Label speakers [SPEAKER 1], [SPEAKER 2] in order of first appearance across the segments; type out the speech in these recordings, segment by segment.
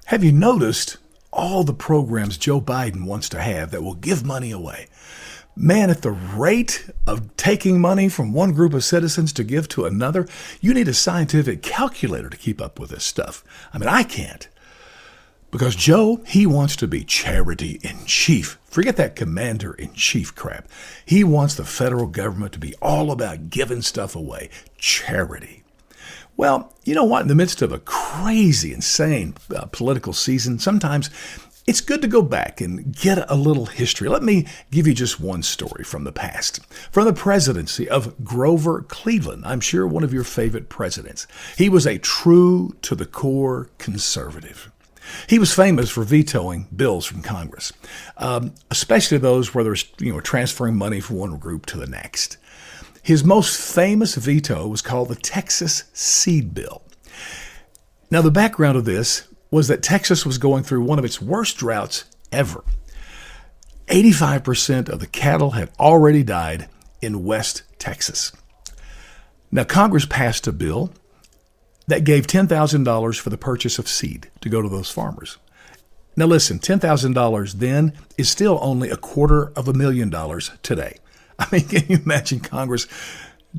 [SPEAKER 1] Have you noticed all the programs Joe Biden wants to have that will give money away? Man, at the rate of taking money from one group of citizens to give to another, you need a scientific calculator to keep up with this stuff. I mean, I can't. Because Joe, he wants to be charity in chief. Forget that commander in chief crap. He wants the federal government to be all about giving stuff away. Charity. Well, you know what? In the midst of a crazy, insane political season, sometimes it's good to go back and get a little history. Let me give you just one story from the past. From the presidency of Grover Cleveland, I'm sure one of your favorite presidents. He was a true to the core conservative. He was famous for vetoing bills from Congress, especially those where there's transferring money from one group to the next. His most famous veto was called the Texas Seed Bill. Now, the background of this was that Texas was going through one of its worst droughts ever. 85% of the cattle had already died in West Texas. Now, Congress passed a bill that gave $10,000 for the purchase of seed to go to those farmers. Now listen, $10,000 then is still only $250,000 today. I mean, can you imagine Congress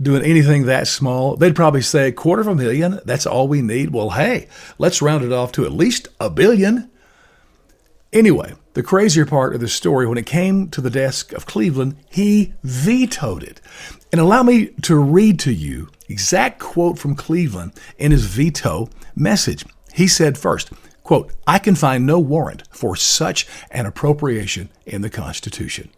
[SPEAKER 1] doing anything that small? They'd probably say $250,000, that's all we need. Well, hey, let's round it off to at least $1 billion. Anyway, the crazier part of the story, when it came to the desk of Cleveland, he vetoed it. And allow me to read to you exact quote from Cleveland in his veto message. He said first, quote, "I can find no warrant for such an appropriation in the Constitution."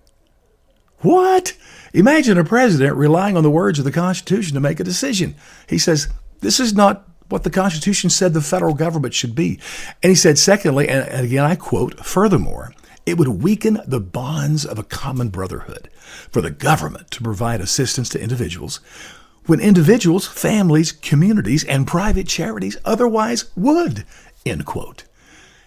[SPEAKER 1] What? Imagine a president relying on the words of the Constitution to make a decision. He says, this is not what the Constitution said the federal government should be. And he said, secondly, and again I quote, "Furthermore, it would weaken the bonds of a common brotherhood for the government to provide assistance to individuals when individuals, families, communities, and private charities otherwise would," end quote.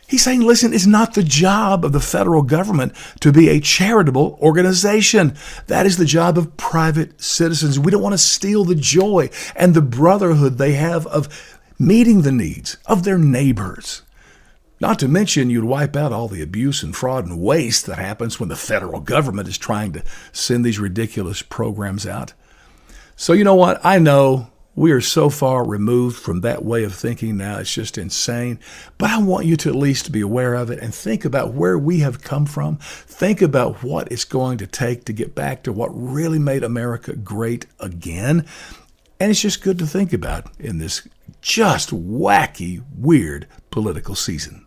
[SPEAKER 1] He's saying, listen, it's not the job of the federal government to be a charitable organization. That is the job of private citizens. We don't want to steal the joy and the brotherhood they have of meeting the needs of their neighbors. Not to mention, you'd wipe out all the abuse and fraud and waste that happens when the federal government is trying to send these ridiculous programs out. So you know what? I know we are so far removed from that way of thinking now. It's just insane. But I want you to at least be aware of it and think about where we have come from. Think about what it's going to take to get back to what really made America great again. And it's just good to think about in this just wacky, weird political season.